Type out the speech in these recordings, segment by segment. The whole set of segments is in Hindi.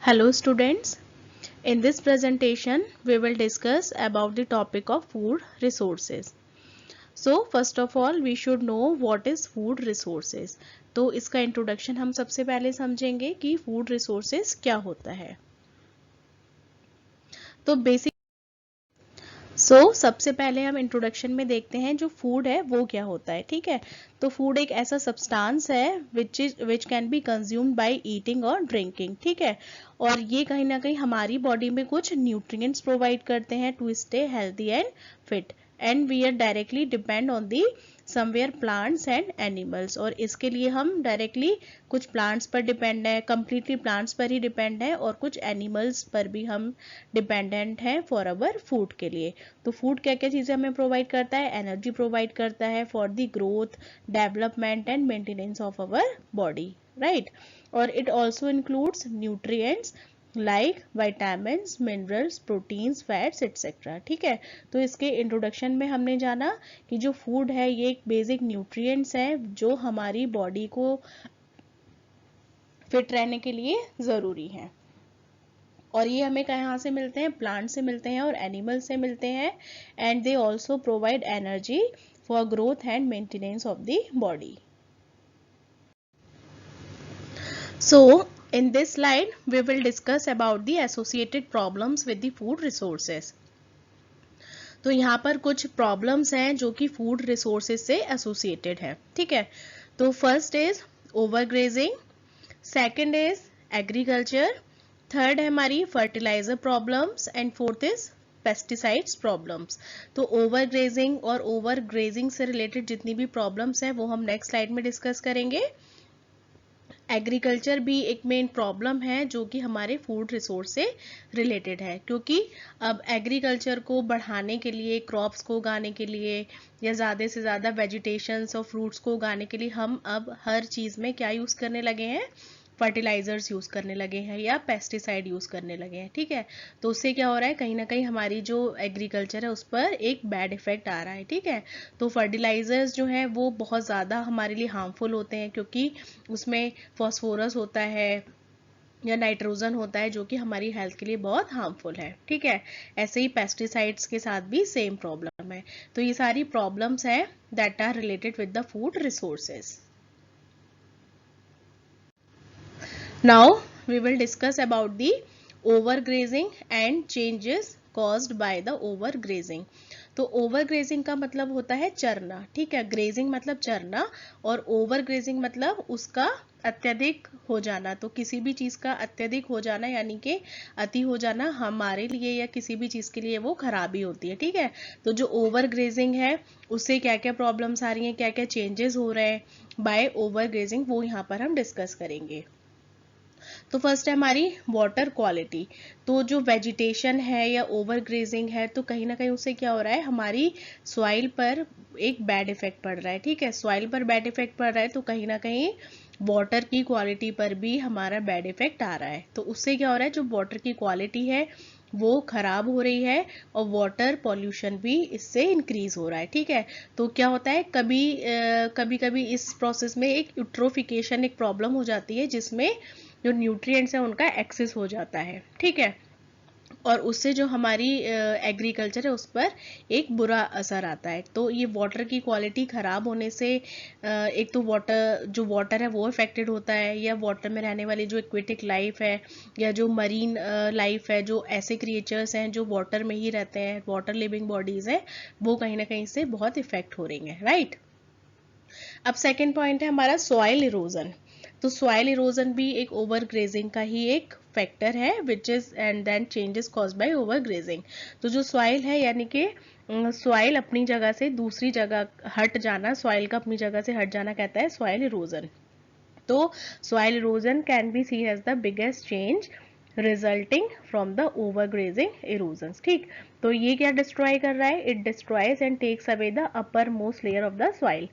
Hello students, in this presentation we will discuss about the topic of food resources. So first of all we should know what is food resources. तो इसका introduction हम सबसे पहले समझेंगे कि food resources क्या होता है. तो बेसिक सबसे पहले हम इंट्रोडक्शन में देखते हैं जो फूड है वो क्या होता है. ठीक है, तो फूड एक ऐसा सब्सटेंस है which can be consumed by eating और ड्रिंकिंग. ठीक है, और ये कहीं ना कहीं हमारी बॉडी में कुछ न्यूट्रिएंट्स प्रोवाइड करते हैं to stay healthy and fit, and we are directly depend on the somewhere plants and animals. और इसके लिए हम डायरेक्टली कुछ प्लांट्स पर डिपेंड है, कम्प्लीटली प्लांट्स पर ही डिपेंड है, और कुछ एनिमल्स पर भी हम डिपेंडेंट हैं फॉर अवर फूड के लिए. तो फूड क्या क्या चीज़ें हमें प्रोवाइड करता है? एनर्जी प्रोवाइड करता है for the growth, development and maintenance of our body, right. और it also includes nutrients like vitamins, minerals, proteins, fats etcetera. ठीक है, तो इसके इंट्रोडक्शन में हमने जाना कि जो फूड है ये एक बेसिक न्यूट्रिएंट्स है जो हमारी बॉडी को फिट रहने के लिए ज़रूरी है. और ये हमें कहाँ से मिलते हैं? प्लांट से मिलते हैं और एनिमल से मिलते हैं. And they also provide energy for growth and maintenance of the body. So in this slide we will discuss about the associated problems with the food resources. तो यहाँ पर कुछ प्रॉब्लम्स हैं जो कि फूड रिसोर्सेज से एसोसिएटेड है. ठीक है, तो first is overgrazing, second is agriculture, third है हमारी fertilizer problems, and fourth is pesticides problems. तो ओवरग्रेजिंग और ओवरग्रेजिंग से रिलेटेड जितनी भी प्रॉब्लम्स हैं वो हम नेक्स्ट स्लाइड में डिस्कस करेंगे. एग्रीकल्चर भी एक मेन प्रॉब्लम है जो कि हमारे फूड रिसोर्स से रिलेटेड है, क्योंकि अब एग्रीकल्चर को बढ़ाने के लिए, क्रॉप्स को उगाने के लिए या ज़्यादा से ज़्यादा वेजिटेशंस और फ्रूट्स को उगाने के लिए हम अब हर चीज़ में क्या यूज़ करने लगे हैं? फर्टिलाइजर्स यूज़ करने लगे हैं या पेस्टिसाइड यूज़ करने लगे हैं. ठीक है, तो उससे क्या हो रहा है? कहीं ना कहीं हमारी जो एग्रीकल्चर है उस पर एक बैड इफेक्ट आ रहा है. ठीक है, तो फर्टिलाइजर्स जो है वो बहुत ज़्यादा हमारे लिए हार्मफुल होते हैं क्योंकि उसमें फॉस्फोरस होता है या नाइट्रोजन होता है जो कि हमारी हेल्थ के लिए बहुत हार्मफुल है. ठीक है, ऐसे ही पेस्टिसाइड्स के साथ भी सेम प्रॉब्लम है. तो ये सारी प्रॉब्लम्स हैं that are related with the food resources. Now we will discuss about the overgrazing and changes caused by the overgrazing. तो ओवरग्रेजिंग का मतलब होता है चरना. ठीक है, ग्रेजिंग मतलब चरना और ओवरग्रेजिंग मतलब उसका अत्यधिक हो जाना. तो किसी भी चीज़ का अत्यधिक हो जाना यानी कि अति हो जाना हमारे लिए या किसी भी चीज़ के लिए वो खराबी होती है. ठीक है, तो जो ओवरग्रेजिंग है उससे क्या क्या प्रॉब्लम्स आ रही हैं, क्या क्या चेंजेस हो रहे हैं बाय ओवरग्रेजिंग, वो यहाँ पर हम डिस्कस करेंगे. तो फर्स्ट है हमारी वाटर क्वालिटी. तो जो वेजिटेशन है या ओवरग्रेजिंग है तो कहीं ना कहीं उससे क्या हो रहा है? हमारी सॉइल पर एक बैड इफेक्ट पड़ रहा है. ठीक है, सॉइल पर बैड इफेक्ट पड़ रहा है तो कहीं ना कहीं वाटर की क्वालिटी पर भी हमारा बैड इफेक्ट आ रहा है. तो उससे क्या हो रहा है? जो वाटर की क्वालिटी है वो खराब हो रही है और वाटर पॉल्यूशन भी इससे इंक्रीज हो रहा है. ठीक है, तो क्या होता है? कभी कभी इस प्रोसेस में एक यूट्रोफिकेशन एक प्रॉब्लम हो जाती है जिसमें जो न्यूट्रिएंट्स है उनका एक्सेस हो जाता है. ठीक है, और उससे जो हमारी एग्रीकल्चर है उस पर एक बुरा असर आता है. तो ये वाटर की क्वालिटी ख़राब होने से एक तो वाटर है वो इफेक्टेड होता है, या वाटर में रहने वाली जो एक्वेटिक लाइफ है या जो मरीन लाइफ है, जो ऐसे क्रिएचर्स हैं जो वाटर में ही रहते हैं, वाटर लिविंग बॉडीज़ हैं, वो कहीं ना कहीं से बहुत इफेक्ट हो रही हैं. राइट, अब सेकेंड पॉइंट है हमारा सॉइल इरोजन. तो सॉइल इरोजन भी एक ओवर ग्रेजिंग का ही एक फैक्टर है which is and then changes caused by overgrazing. तो जो सॉइल है यानी कि सॉइल अपनी जगह से दूसरी जगह हट जाना, सॉइल का अपनी जगह से हट जाना कहता है सॉइल इरोजन. तो soil erosion can be see as the biggest change resulting from the overgrazing erosion. ठीक, तो ये क्या डिस्ट्रॉय कर रहा है? It destroys and takes away the upper most layer of the soil,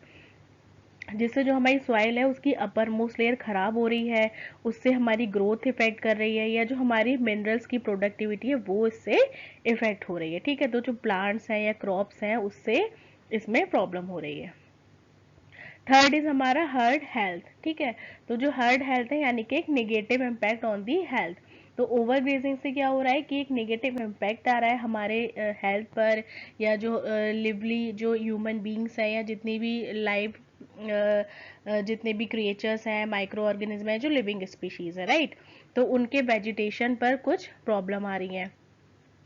जिससे जो हमारी सॉइल है उसकी अपर मोस्ट लेयर खराब हो रही है, उससे हमारी ग्रोथ इफेक्ट कर रही है, या जो हमारी मिनरल्स की प्रोडक्टिविटी है वो इससे इफेक्ट हो रही है. ठीक है, तो जो प्लांट्स हैं या क्रॉप्स हैं उससे इसमें प्रॉब्लम हो रही है. थर्ड इज हमारा हर्ड हेल्थ. ठीक है, तो जो हर्ड हेल्थ है यानी कि एक negative impact on the health. तो ओवर ग्रेजिंग से क्या हो रहा है कि एक नेगेटिव इम्पैक्ट आ रहा है हमारे हेल्थ पर, या जो लिवली जो ह्यूमन बींग्स हैं या जितनी भी लाइफ जितने भी क्रिएचर्स हैं, माइक्रो ऑर्गेनिज्म है, जो लिविंग स्पीशीज है, राइट, तो उनके वेजिटेशन पर कुछ प्रॉब्लम आ रही है,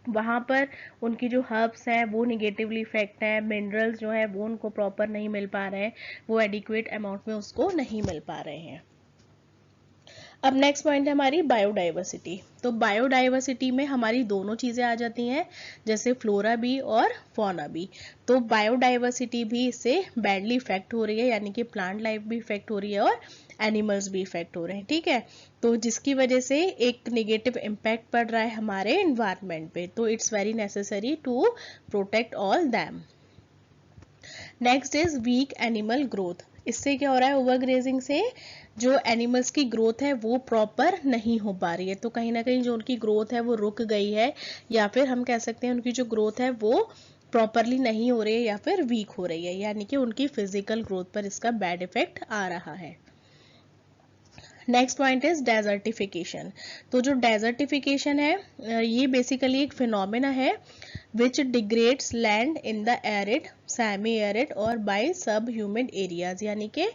वहाँ पर उनकी जो हर्ब्स हैं वो निगेटिवली इफेक्ट है, मिनरल्स जो है वो उनको प्रॉपर नहीं मिल पा रहे हैं, वो एडिक्वेट अमाउंट में उसको नहीं मिल पा रहे हैं। अब नेक्स्ट पॉइंट है हमारी बायोडाइवर्सिटी। तो बायोडाइवर्सिटी में हमारी दोनों चीजें आ जाती हैं, जैसे फ्लोरा भी और फौना भी। तो बायोडाइवर्सिटी भी इससे बैडली इफेक्ट हो रही है, यानी कि प्लांट लाइफ भी इफेक्ट हो रही है और एनिमल्स भी इफेक्ट हो रहे हैं, ठीक है। तो जिसकी वजह से एक निगेटिव इम्पैक्ट पड़ रहा है हमारे एनवायरनमेंट पे, तो it's very necessary to protect all them. Next is weak animal growth. इससे क्या हो रहा है, ओवरग्रेजिंग से जो एनिमल्स की ग्रोथ है वो प्रॉपर नहीं हो पा रही है, तो कहीं ना कहीं जो उनकी ग्रोथ है वो रुक गई है, या फिर हम कह सकते हैं उनकी जो ग्रोथ है वो प्रॉपरली नहीं हो रही है या फिर वीक हो रही है, यानी कि उनकी फिजिकल ग्रोथ पर इसका बैड इफेक्ट आ रहा है। Next point is desertification. तो जो डेजर्टिफिकेशन है ये बेसिकली एक फिनोमेना है which degrades land in the arid, semi arid और बाय सब ह्यूमिड एरियाज, यानी कि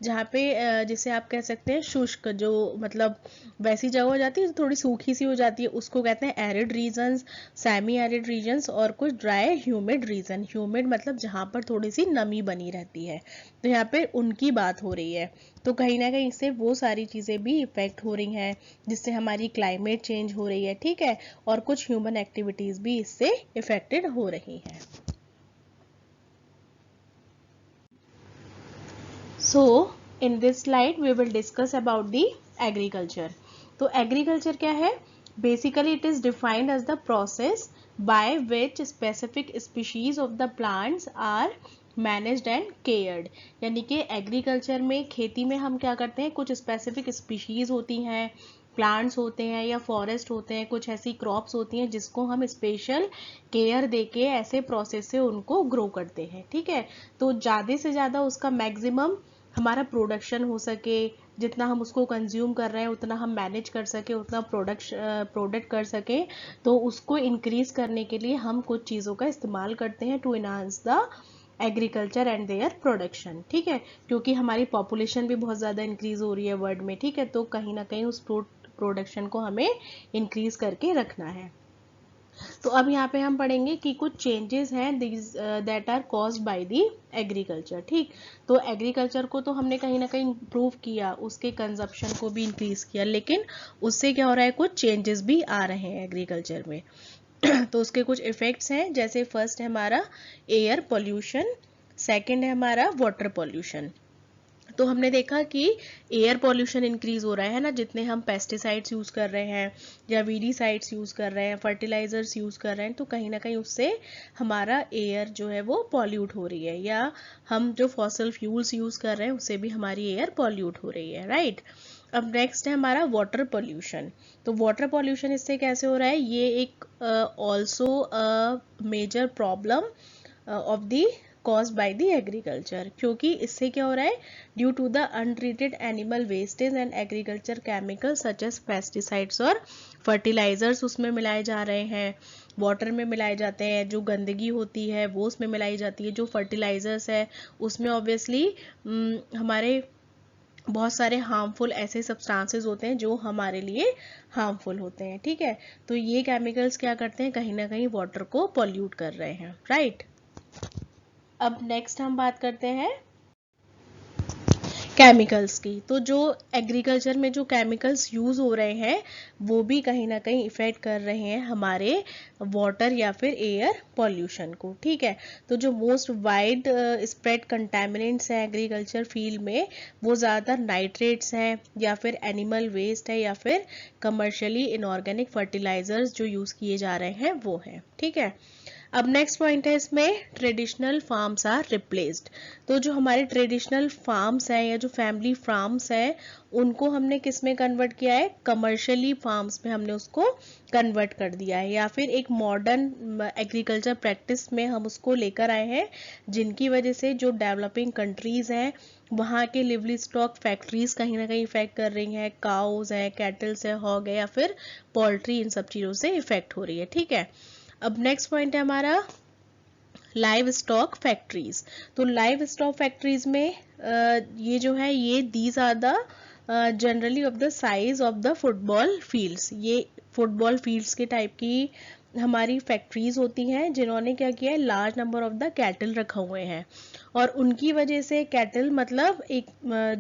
जहाँ पे जिसे आप कह सकते हैं शुष्क, जो मतलब वैसी जगह हो जाती है थोड़ी सूखी सी हो जाती है, उसको कहते हैं arid regions, semi arid regions और कुछ ड्राई ह्यूमिड रीजन। ह्यूमिड मतलब जहाँ पर थोड़ी सी नमी बनी रहती है, तो यहाँ पे उनकी बात हो रही है। तो कहीं ना कहीं इससे वो सारी चीज़ें भी इफेक्ट हो रही हैं, जिससे हमारी क्लाइमेट चेंज हो रही है, ठीक है, और कुछ ह्यूमन एक्टिविटीज भी इससे इफेक्टेड हो रही हैं। So in this slide we will discuss about the agriculture. तो एग्रीकल्चर क्या है, basically it is defined as the process by which specific species of the plants are managed and cared. यानी कि एग्रीकल्चर में, खेती में हम क्या करते हैं, कुछ स्पेसिफिक स्पीशीज होती हैं, प्लांट्स होते हैं या फॉरेस्ट होते हैं, कुछ ऐसी क्रॉप्स होती हैं जिसको हम स्पेशल केयर देके ऐसे प्रोसेस से उनको ग्रो करते हैं, ठीक है। तो ज़्यादा से ज़्यादा उसका मैक्सिमम हमारा प्रोडक्शन हो सके, जितना हम उसको कंज्यूम कर रहे हैं उतना हम मैनेज कर सके, उतना प्रोडक्ट कर सके, तो उसको इंक्रीज करने के लिए हम कुछ चीज़ों का इस्तेमाल करते हैं to enhance the agriculture and their production, ठीक है, क्योंकि हमारी पॉपुलेशन भी बहुत ज़्यादा इंक्रीज हो रही है वर्ल्ड में, ठीक है, तो कहीं ना कहीं उस प्रोडक्शन को हमें इंक्रीज करके रखना है। तो अब यहाँ पे हम पढ़ेंगे कि कुछ चेंजेस हैं that are caused by the agriculture, ठीक। तो एग्रीकल्चर को तो हमने कहीं ना कहीं इम्प्रूव किया, उसके कंजप्शन को भी इंक्रीज किया, लेकिन उससे क्या हो रहा है, कुछ चेंजेस भी आ रहे हैं एग्रीकल्चर में। तो उसके कुछ इफेक्ट्स हैं, जैसे फर्स्ट है हमारा एयर पोल्यूशन, सेकंड है हमारा वाटर पोल्यूशन। तो हमने देखा कि एयर पोल्यूशन इंक्रीज हो रहा है ना, जितने हम पेस्टिसाइड्स यूज कर रहे हैं या वीडीसाइड्स यूज कर रहे हैं, फर्टिलाइजर्स यूज कर रहे हैं, तो कहीं ना कहीं उससे हमारा एयर जो है वो पॉल्यूट हो रही है, या हम जो फॉसिल फ्यूल्स यूज कर रहे हैं उससे भी हमारी एयर पॉल्यूट हो रही है, राइट। अब नेक्स्ट है हमारा वाटर पोल्यूशन। तो वाटर पोल्यूशन इससे कैसे हो रहा है, ये एक also major problem of the caused by the agriculture, क्योंकि इससे क्या हो रहा है, due to the untreated animal wastage and agriculture chemicals such as pesticides और फर्टिलाइजर्स उसमें मिलाए जा रहे हैं, वाटर में मिलाए जाते हैं, जो गंदगी होती है वो उसमें मिलाई जाती है, जो फर्टिलाइजर्स है उसमें ऑब्वियसली हमारे बहुत सारे हार्मफुल ऐसे सब्सटेंसेस होते हैं जो हमारे लिए हार्मफुल होते हैं, ठीक है। तो ये केमिकल्स क्या करते हैं, कहीं ना कहीं वाटर को पॉल्यूट कर रहे हैं, राइट। अब नेक्स्ट हम बात करते हैं केमिकल्स की। तो जो एग्रीकल्चर में जो केमिकल्स यूज हो रहे हैं वो भी कहीं ना कहीं इफेक्ट कर रहे हैं हमारे वाटर या फिर एयर पॉल्यूशन को, ठीक है। तो जो मोस्ट वाइड स्प्रेड कंटेमिनेंट्स हैं एग्रीकल्चर फील्ड में, वो ज़्यादातर नाइट्रेट्स हैं या फिर एनिमल वेस्ट है या फिर कमर्शियली इनऑर्गेनिक फर्टिलाइजर्स जो यूज़ किए जा रहे हैं वो हैं, ठीक है। अब नेक्स्ट पॉइंट है इसमें ट्रेडिशनल फार्म्स आर रिप्लेस्ड। तो जो हमारे ट्रेडिशनल फार्म्स हैं या जो फैमिली फार्म्स हैं उनको हमने किस में कन्वर्ट किया है, कमर्शियली फार्म्स में हमने उसको कन्वर्ट कर दिया है, या फिर एक मॉडर्न एग्रीकल्चर प्रैक्टिस में हम उसको लेकर आए हैं, जिनकी वजह से जो डेवलपिंग कंट्रीज हैं वहाँ के लिवली स्टॉक फैक्ट्रीज कहीं ना कहीं इफेक्ट कर रही हैं, काउज हैं, कैटल्स है, हॉग है, या फिर पोल्ट्री, इन सब चीज़ों से इफेक्ट हो रही है। ठीक है, अब नेक्स्ट पॉइंट है हमारा लाइव स्टॉक फैक्ट्रीज। तो लाइव स्टॉक फैक्ट्रीज में ये जो है ये these are the generally of the size of the football fields. ये फुटबॉल फील्ड्स के टाइप की हमारी फैक्ट्रीज होती हैं जिन्होंने क्या किया है, large number of the cattle रखा हुए हैं, और उनकी वजह से कैटल मतलब एक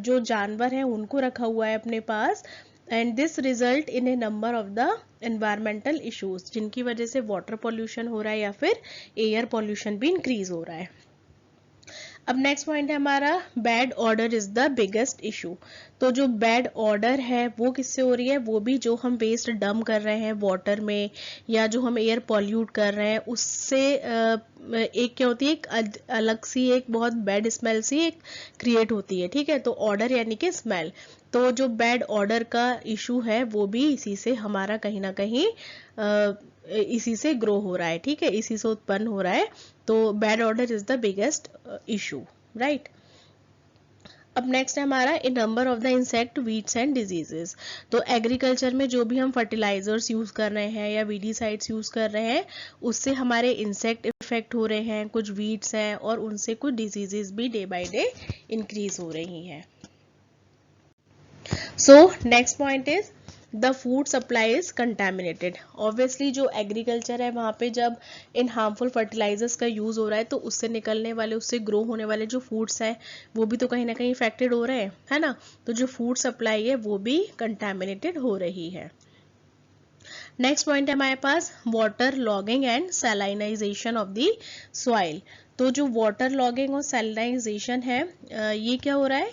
जो जानवर हैं उनको रखा हुआ है अपने पास, and this result in a number of the environmental issues, जिनकी वजह से वाटर पॉल्यूशन हो रहा है या फिर एयर पॉल्यूशन भी इंक्रीज हो रहा है। अब नेक्स्ट पॉइंट है हमारा bad order is the biggest issue. तो जो बैड ऑर्डर है वो किससे हो रही है, वो भी जो हम वेस्ट डंप कर रहे हैं वाटर में या जो हम एयर पॉल्यूट कर रहे हैं उससे एक क्या होती है, एक अलग सी एक बहुत बैड स्मेल सी एक क्रिएट होती है। ठीक है, तो ऑर्डर यानी कि स्मेल, तो जो बैड ऑर्डर का इशू है वो भी इसी से हमारा कहीं ना कहीं इसी से ग्रो हो रहा है। ठीक है, इसी से उत्पन्न हो रहा है। तो bad order is the biggest issue, right. अब नेक्स्ट है हमारा a number of the insect weeds and diseases. तो एग्रीकल्चर में जो भी हम फर्टिलाइजर्स यूज कर रहे हैं या वीडीसाइड्स यूज कर रहे हैं उससे हमारे इंसेक्ट इफेक्ट हो रहे हैं, कुछ वीड्स हैं, और उनसे कुछ डिजीजेस भी डे बाय डे इंक्रीज हो रही हैं। So next point is the food supply is contaminated. Obviously जो एग्रीकल्चर है वहाँ पे जब इन हार्मफुल फर्टिलाइजर्स का यूज हो रहा है तो उससे निकलने वाले, उससे ग्रो होने वाले जो फूड्स हैं वो भी तो कहीं ना कहीं इफेक्टेड हो रहे हैं, है ना। तो जो फूड सप्लाई है वो भी कंटेमिनेटेड हो रही है। नेक्स्ट पॉइंट है हमारे पास water logging and salinization of the soil. तो जो वाटर लॉगिंग और सैलाइनाइजेशन है ये क्या हो रहा है,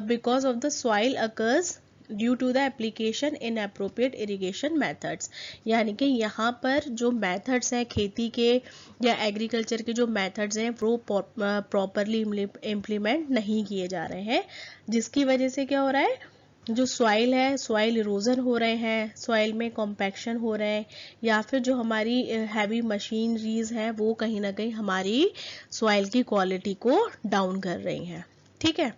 because of the soil occurs due to the application inappropriate irrigation methods. यानी कि यहाँ पर जो मेथड्स हैं खेती के या एग्रीकल्चर के जो मेथड्स हैं वो प्रॉपरली इम्प्लीमेंट नहीं किए जा रहे हैं, जिसकी वजह से क्या हो रहा है, जो सॉइल है सॉइल इरोजन हो रहे हैं, सॉइल में कॉम्पैक्शन हो रहे हैं, या फिर जो हमारी हैवी मशीनरीज हैं वो कहीं ना कहीं हमारी सॉइल की क्वालिटी को डाउन कर रही हैं। ठीक है,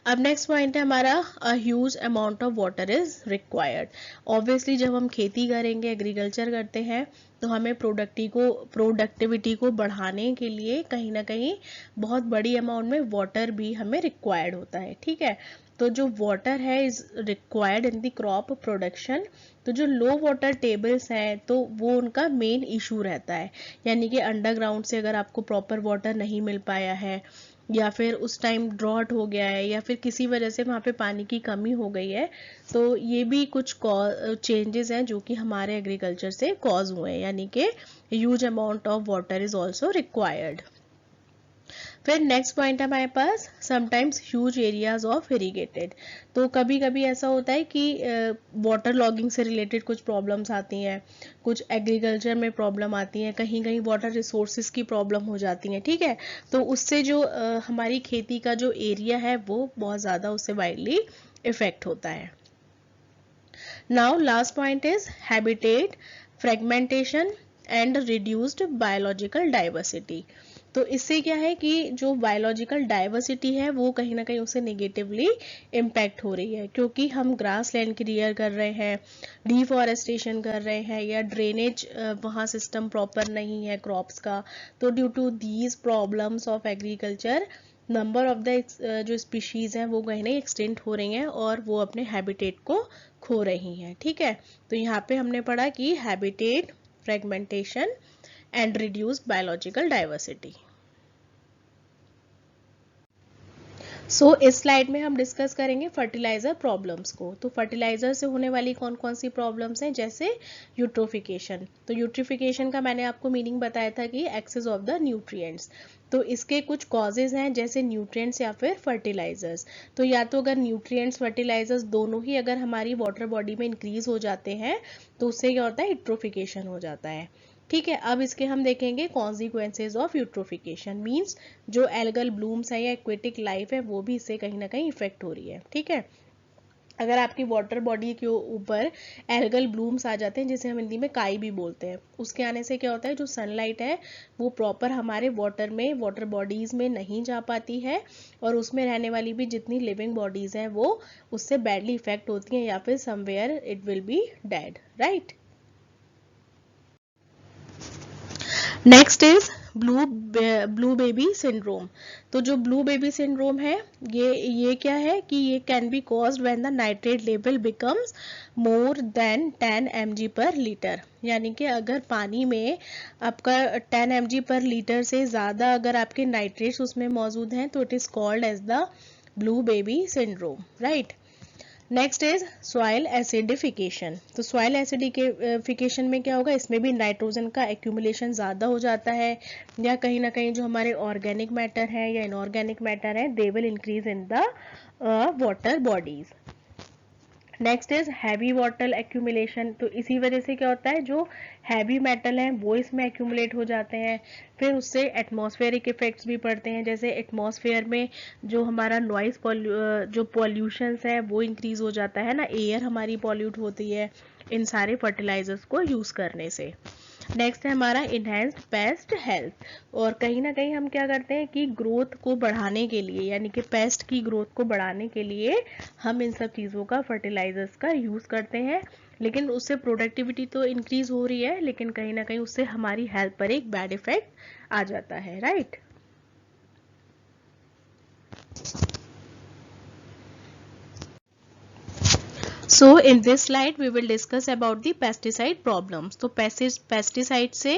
अब नेक्स्ट पॉइंट है हमारा a huge amount of water is required. Obviously जब हम खेती करेंगे, एग्रीकल्चर करते हैं, तो हमें प्रोडक्टिविटी को बढ़ाने के लिए कहीं ना कहीं बहुत बड़ी अमाउंट में वाटर भी हमें रिक्वायर्ड होता है। ठीक है, तो जो वाटर है is required in the crop production. तो जो लो वाटर टेबल्स हैं तो वो उनका मेन इशू रहता है, यानी कि अंडरग्राउंड से अगर आपको प्रॉपर वाटर नहीं मिल पाया है या फिर उस टाइम ड्रॉट हो गया है या फिर किसी वजह से वहाँ पे पानी की कमी हो गई है, तो ये भी कुछ चेंजेस हैं जो कि हमारे एग्रीकल्चर से कॉज हुए हैं, यानी कि huge amount of water is also required. फिर नेक्स्ट पॉइंट है हमारे पास sometimes huge areas of irrigated. तो कभी कभी ऐसा होता है कि वाटर लॉगिंग से रिलेटेड कुछ प्रॉब्लम्स आती हैं, कुछ एग्रीकल्चर में प्रॉब्लम आती हैं, कहीं कहीं वाटर रिसोर्सेज की प्रॉब्लम हो जाती हैं। ठीक है, तो उससे जो हमारी खेती का जो एरिया है वो बहुत ज़्यादा उससे वाइडली इफेक्ट होता है। Now last point is habitat fragmentation and reduced biological diversity. तो इससे क्या है कि जो बायोलॉजिकल डाइवर्सिटी है वो कहीं ना कहीं उससे नेगेटिवली इम्पैक्ट हो रही है, क्योंकि हम ग्रास लैंड क्लियर कर रहे हैं, डिफॉरेस्टेशन कर रहे हैं, या ड्रेनेज वहाँ सिस्टम प्रॉपर नहीं है क्रॉप्स का। तो due to these problems of agriculture number of the जो स्पीशीज हैं वो कहीं ना एक्सटेंट हो रही हैं और वो अपने हैबिटेट को खो रही हैं। ठीक है, तो यहाँ पे हमने पढ़ा कि habitat fragmentation and reduce biological diversity. इस स्लाइड में हम डिस्कस करेंगे फर्टिलाइजर प्रॉब्लम्स को। तो फर्टिलाइजर से होने वाली कौन कौन सी प्रॉब्लम्स हैं, जैसे यूट्रोफिकेशन। तो यूट्रोफिकेशन का मैंने आपको मीनिंग बताया था कि एक्सेस ऑफ द न्यूट्रिएंट्स। तो इसके कुछ कॉजेज हैं, जैसे न्यूट्रिएंट्स या फिर फर्टिलाइजर्स। तो या तो अगर न्यूट्रिएंट्स फर्टिलाइजर्स दोनों ही अगर हमारी वाटर बॉडी में इंक्रीज हो जाते हैं तो उससे क्या होता है, यूट्रोफिकेशन हो जाता है। ठीक है, अब इसके हम देखेंगे कॉन्सिक्वेंसेज ऑफ यूट्रोफिकेशन, मीन्स जो एल्गल ब्लूम्स है या एक्वेटिक लाइफ है वो भी इससे कहीं ना कहीं इफेक्ट हो रही है। ठीक है, अगर आपकी वाटर बॉडी के ऊपर एल्गल ब्लूम्स आ जाते हैं, जिसे हम हिंदी में काई भी बोलते हैं, उसके आने से क्या होता है, जो सनलाइट है वो प्रॉपर हमारे वाटर में, वाटर बॉडीज में नहीं जा पाती है, और उसमें रहने वाली भी जितनी लिविंग बॉडीज हैं वो उससे बैडली इफेक्ट होती हैं, या फिर somewhere it will be dead, right. Next is blue baby syndrome. तो जो ब्लू बेबी सिंड्रोम है, ये क्या है कि ये can be caused when the nitrate level becomes more than 10 mg पर लीटर, यानी कि अगर पानी में आपका 10 mg पर लीटर से ज़्यादा अगर आपके नाइट्रेट्स उसमें मौजूद हैं तो it is called as the blue baby syndrome, right. Next is soil acidification. तो सॉइल एसिडिफिकेशन में क्या होगा, इसमें भी नाइट्रोजन का एक्यूमुलेशन ज़्यादा हो जाता है, या कहीं ना कहीं जो हमारे ऑर्गेनिक मैटर है या इनऑर्गेनिक मैटर है they will increase in the water bodies. Next is heavy water accumulation. तो इसी वजह से क्या होता है, जो हैवी मेटल है वो इसमें एक्यूमुलेट हो जाते हैं, फिर उससे एटमॉस्फेरिक इफेक्ट्स भी पड़ते हैं, जैसे एटमॉस्फेयर में जो हमारा नॉइज जो पॉल्यूशंस है वो इंक्रीज हो जाता है ना, एयर हमारी पॉल्यूट होती है इन सारे फर्टिलाइजर्स को यूज करने से। नेक्स्ट है हमारा इनहेंस्ड पेस्ट हेल्थ, और कहीं ना कहीं हम क्या करते हैं कि ग्रोथ को बढ़ाने के लिए, यानी कि पेस्ट की ग्रोथ को बढ़ाने के लिए हम इन सब चीज़ों का, फर्टिलाइजर्स का यूज़ करते हैं, लेकिन उससे प्रोडक्टिविटी तो इंक्रीज हो रही है, लेकिन कहीं ना कहीं उससे हमारी हेल्थ पर एक बैड इफेक्ट आ जाता है, right. So in this slide we will discuss about the pesticide problems. तो पेस्टिसाइड से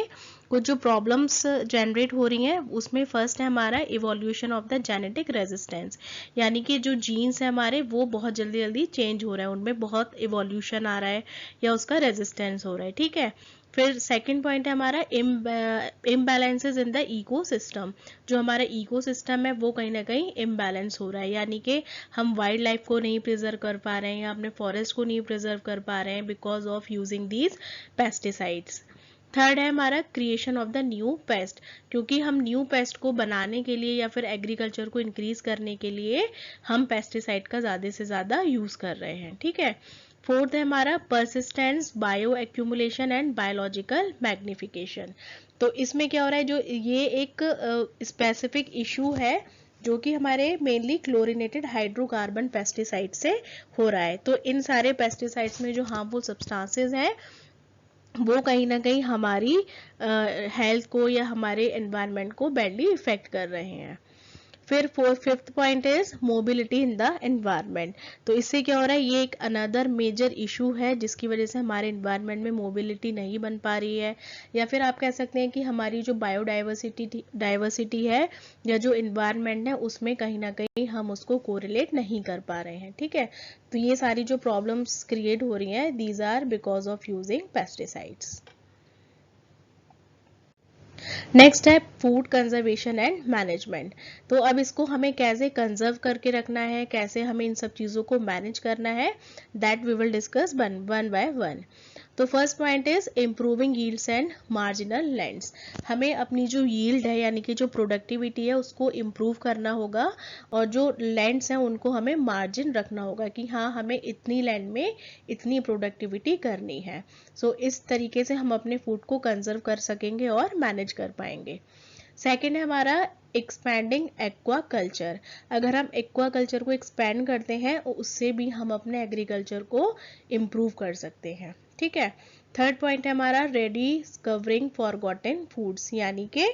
कुछ जो प्रॉब्लम्स जनरेट हो रही हैं उसमें फर्स्ट है हमारा evolution of the genetic resistance, यानी कि जो जीन्स है हमारे वो बहुत जल्दी जल्दी चेंज हो रहा है, उनमें बहुत इवोल्यूशन आ रहा है या उसका रेजिस्टेंस हो रहा है। ठीक है, फिर सेकंड पॉइंट है हमारा इम्बैलेंसेस इन द इकोसिस्टम। जो हमारा इकोसिस्टम है वो कहीं ना कहीं इम्बैलेंस हो रहा है, यानी कि हम वाइल्ड लाइफ को नहीं प्रिजर्व कर पा रहे हैं या अपने फॉरेस्ट को नहीं प्रिजर्व कर पा रहे हैं because of using these pesticides. Third है हमारा creation of the new paste, क्योंकि हम न्यू पेस्ट को बनाने के लिए या फिर एग्रीकल्चर को इंक्रीज करने के लिए हम पेस्टिसाइड का ज़्यादा से ज़्यादा यूज कर रहे हैं। ठीक है, फोर्थ है हमारा persistence, bio accumulation and biological magnification. तो इसमें क्या हो रहा है, जो ये एक स्पेसिफिक इशू है जो कि हमारे मेनली क्लोरिनेटेड हाइड्रोकार्बन पेस्टिसाइड से हो रहा है। तो इन सारे पेस्टिसाइड्स में जो हार्मफुल सब्सटेंसेस हैं वो कहीं ना कहीं हमारी हेल्थ को या हमारे एनवायरनमेंट को बैडली इफेक्ट कर रहे हैं। फिर fifth point is mobility in the environment. तो इससे क्या हो रहा है, ये एक अनदर मेजर इशू है जिसकी वजह से हमारे एनवायरनमेंट में मोबिलिटी नहीं बन पा रही है, या फिर आप कह सकते हैं कि हमारी जो डाइवर्सिटी है या जो एनवायरनमेंट है उसमें कहीं ना कहीं हम उसको कोरिलेट नहीं कर पा रहे हैं। ठीक है, तो ये सारी जो प्रॉब्लम्स क्रिएट हो रही हैं these are because of using pesticides. Next है फूड कंजर्वेशन एंड मैनेजमेंट। तो अब इसको हमें कैसे कंजर्व करके रखना है, कैसे हमें इन सब चीज़ों को मैनेज करना है, that we will discuss one by one. तो first point is improving yields and marginal lands. हमें अपनी जो यील्ड है यानी कि जो प्रोडक्टिविटी है उसको इम्प्रूव करना होगा, और जो लैंड्स हैं उनको हमें मार्जिन रखना होगा कि हाँ हमें इतनी लैंड में इतनी प्रोडक्टिविटी करनी है। सो इस तरीके से हम अपने फूड को कंजर्व कर सकेंगे और मैनेज कर पाएंगे। सेकेंड है हमारा एक्सपैंडिंग एक्वा कल्चर। अगर हम एक्वा कल्चर को एक्सपैंड करते हैं उससे भी हम अपने एग्रीकल्चर को इम्प्रूव कर सकते हैं। ठीक है, थर्ड पॉइंट है हमारा रेडिस्कवरिंग फॉरगॉटन फूड्स, यानी कि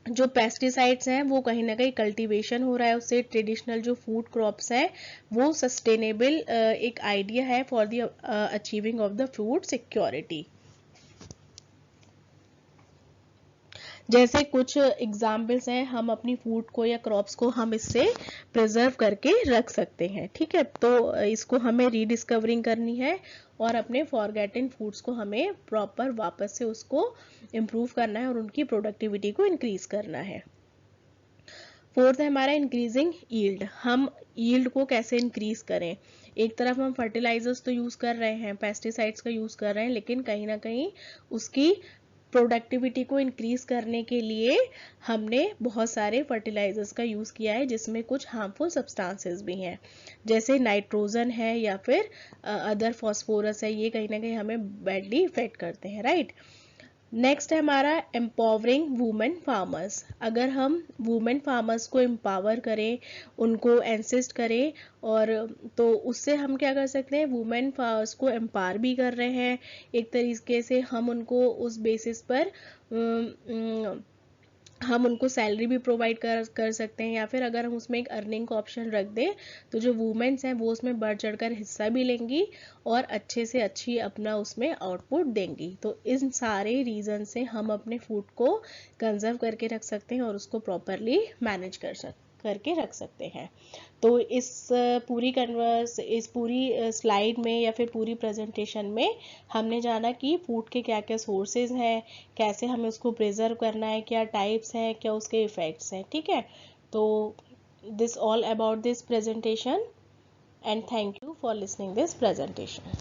जो पेस्टिसाइड्स हैं वो कहीं ना कहीं कल्टीवेशन हो रहा है उससे ट्रेडिशनल जो फूड क्रॉप्स हैं वो सस्टेनेबल एक आइडिया है for the achieving of the food security. जैसे कुछ एग्जाम्पल्स हैं, हम अपनी फूड को या क्रॉप्स को हम इससे प्रिजर्व करके रख सकते हैं। ठीक है, तो इसको हमें रीडिस्कवरिंग करनी है और अपने फॉरगेटन फूड्स को हमें प्रॉपर वापस से उसको इम्प्रूव करना है और उनकी प्रोडक्टिविटी को इंक्रीज करना है। फोर्थ है हमारा इंक्रीजिंग यील्ड। हम यील्ड को कैसे इंक्रीज करें, एक तरफ हम फर्टिलाइजर्स तो यूज कर रहे हैं, पेस्टिसाइड्स का यूज कर रहे हैं, लेकिन कहीं ना कहीं उसकी प्रोडक्टिविटी को इंक्रीज करने के लिए हमने बहुत सारे फर्टिलाइजर्स का यूज़ किया है, जिसमें कुछ हार्मफुल सब्सटेंसेस भी हैं, जैसे नाइट्रोजन है या फिर अदर फॉस्फोरस है। ये कहीं ना कहीं हमें बैडली इफेक्ट करते हैं, राइट। नेक्स्ट है हमारा एम्पावरिंग वुमेन फार्मर्स। अगर हम वुमेन फार्मर्स को एम्पावर करें, उनको एंसिस्ट करें, और तो उससे हम क्या कर सकते हैं, वुमेन फार्मर्स को एम्पावर भी कर रहे हैं एक तरीके से। हम उनको उस बेसिस पर हम उनको सैलरी भी प्रोवाइड कर सकते हैं, या फिर अगर हम उसमें एक अर्निंग का ऑप्शन रख दें तो जो वुमेन्स हैं वो उसमें बढ़ चढ़कर हिस्सा भी लेंगी और अच्छे से अच्छी अपना उसमें आउटपुट देंगी। तो इन सारे रीज़न से हम अपने फूड को कंजर्व करके रख सकते हैं और उसको प्रॉपरली मैनेज करके रख सकते हैं। तो इस पूरी स्लाइड में या फिर पूरी प्रेजेंटेशन में हमने जाना कि फूड के क्या क्या सोर्सेज हैं, कैसे हमें उसको प्रिजर्व करना है, क्या टाइप्स हैं, क्या उसके इफ़ेक्ट्स हैं, ठीक है। तो this all about this presentation, and thank you for listening this presentation.